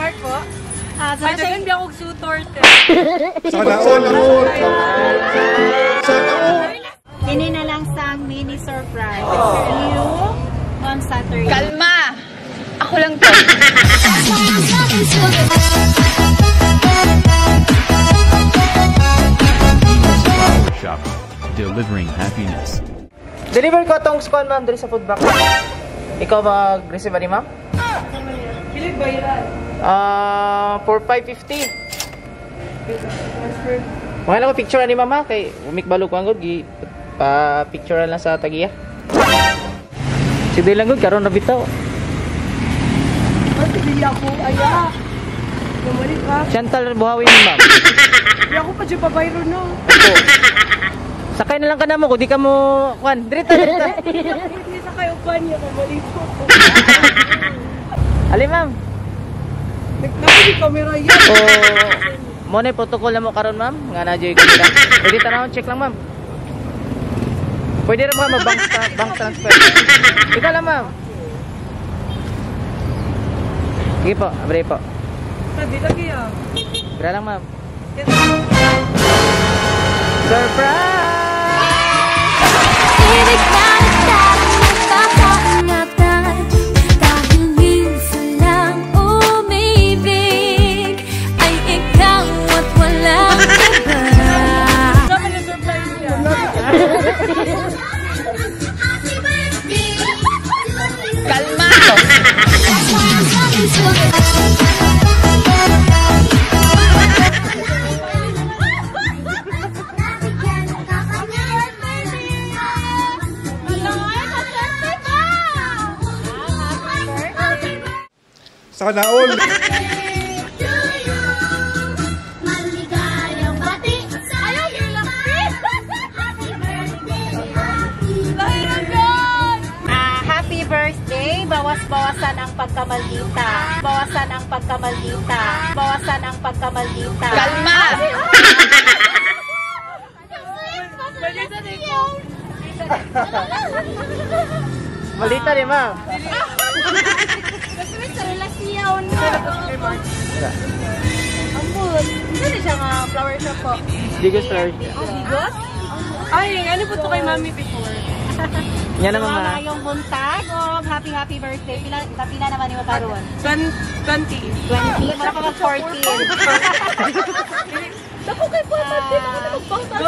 Mark po. Ay, dagan di ako sutor. Sana all. Sana all. Ini na lang sang mini surprise. See you on Saturday. Kalma! Ako lang to. Shop, delivering happiness. Deliver ko tong scone, ma'am, dali sa food box. Ikaw mag-receive ba ni ma'am? Pilig ba yan? For 550. Mga lang ko picture ni mama kay umik balog ko angod gi pa-picture lang sa tagiya. Sige lang gud karon na bitaw. At hindi ako aya. Bumalik ka. Chantal buhawi ni ma'am. Hindi ako pa dyan pabayro no. Ako. Sakay na lang ka na mo, kung di ka mo, Juan, dirita. Hindi sa kayo pa niya bumalik ko. Ali ma'am. Nagkakali kamera yan. O, mo na yung protocol na mo karon ma'am, nga na dyan yung kamera. Pwede tanawon, check lang ma'am. Pwede rin ma'am, bank transfer. Ikaw lang ma'am. Sige po, abray po. Sabi lagi ah. Bra lang ma'am. Surprise! Kalma! Sana all. Happy birthday! Bawas-bawasan ang pagkamaldita. Bawasan ang pagkamaldita. Bawasan ang pagkamaldita. Kalma! Malita rin ma'am. Kasi sa relasyon na. Ambul. Saan siya nga flower shop po? Digos flower. Digos? Ay, ano po to kay mami before? Yan naman Mga ma'am. yung buntag o happy birthday. Pila naman yung karoon? 20. 20? Wala pa mag 14. Dako kay po, birthday na ka magpangtas.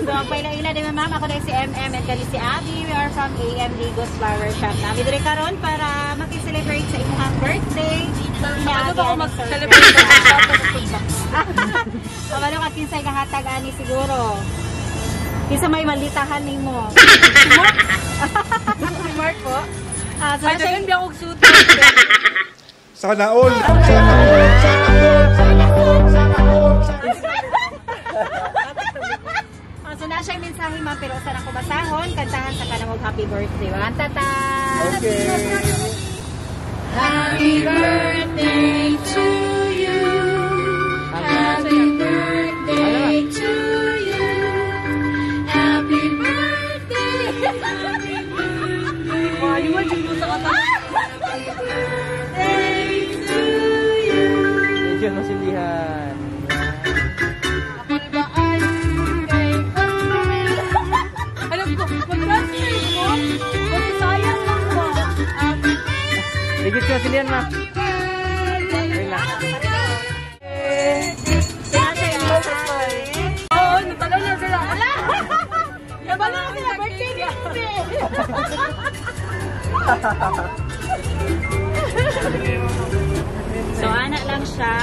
So, ang paila-ila din ma'am, ako na si MM and kani si Abby. We are from AM Digos Flower Shop. Namin diri karon para makiselebrate sa imong birthday. Ano ba ako mag-celebrate sa shop sa food box? Ano ka kinsay kahatag ani siguro? Kinsa may malitahan nimo? Si Mark po. So, Ay, dagan di ako sutor. Sana all. Sana all. Sana all. Sana all. Sana all. So na siya yung mensahe ma'am, pero saan ako basahon, kantahan sa kanamog happy birthday. Mga tata! Okay. Happy birthday to you. Happy birthday to you. Happy birthday. Happy birthday. Wali mo, dyan mo sa kata. Happy birthday to you. Medyo masindihan. Alam ko, mag-transfer mo. Kasi sayang lang mo. Digit ko masindihan ma'am. Relax. Oo, natalaw na sila. Ala! Nabala na sila, birthday niya. So, anak lang siya.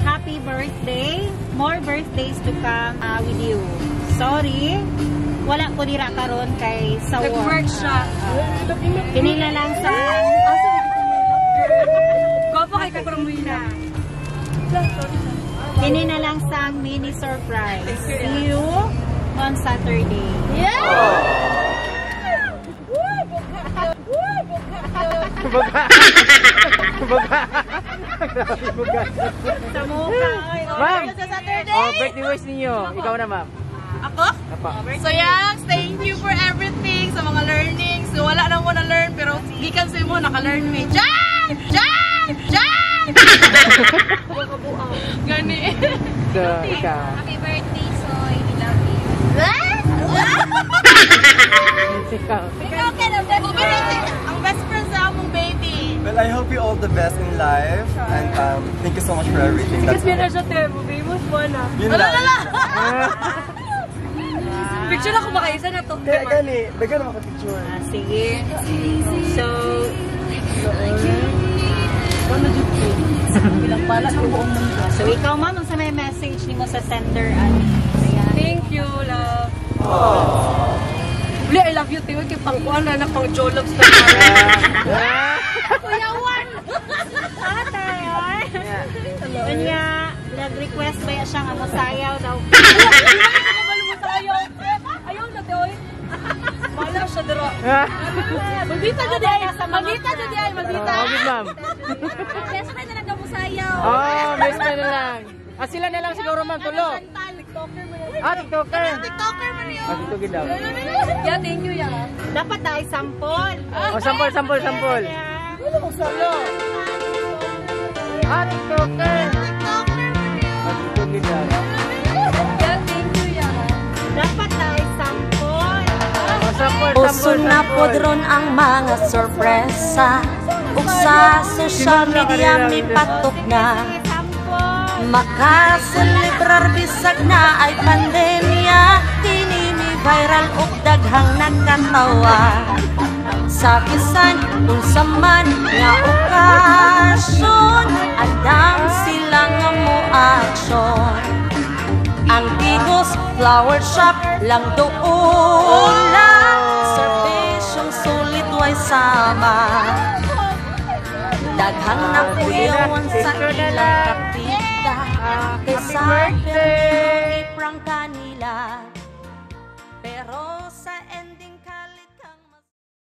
Happy birthday. More birthdays to come with you. Sorry, wala ko dira karon kay sawa. Nag-work siya. Kinila lang sa... Gopo kay Kakrumwina. Kinila lang sa mini surprise. See you on Saturday. Baga. Baga. Baga. Sa mukha. Ma'am. Sa Saturday. Birthday wish ninyo. Ikaw na ma'am. Ako? Apa. So, Yangs, thank you for everything. sa mga learnings. So, wala na mo na-learn, pero gikan sa mo, naka-learn me. Jan! Jan! Jan! Gani. So, ikaw. Happy birthday, Soy. We love you. Ikaw. Ikaw ka na Ang best friend sa among baby. Well, I hope you all the best in life, and thank you so much for everything. That's all. siya Tebo, famous mo na. Yun lang. Picture ako makaisa na to. Kaya gani, bigyan naman ka-picture. Sige. So, so ikaw ma'am, sa may message ni mo sa sender, ano? Ayan. Thank you, love. Uli, I love you, Tiyo. Kaya pang na pang jologs na Kuya Juan! Atay, ay. Kanya, nag-request ba siya nga masayaw daw? Ayaw na, Tiyo. Wala siya, Dero. Maldita na di ay. Maldita na di ay. Maldita. Okay, ma'am. Best friend na lang daw masayaw. Oh, best friend na lang. Sila na lang siguro, ma'am. Tulo. TikToker mo yan. TikToker. TikToker mo niyo. TikToker daw. Yeah, thank you, yeah. Dapat tayo sampol. Sampol. Solo. TikToker. TikToker daw. Yeah, thank you, yeah. Dapat tayo sampol. Sampol. Uso na podron ang mga sorpresa ug sa social media may patok na Sampol. makaselebrar bisag na ay pandemya kini ni viral ug daghang nakatawa sa bisan unsa man nga okasyon andam sila nga moaksyon ang Digos Flower Shop lang doon lang serbisyong sulit way sama daghang nakuyawan sa ilang kapita kaysa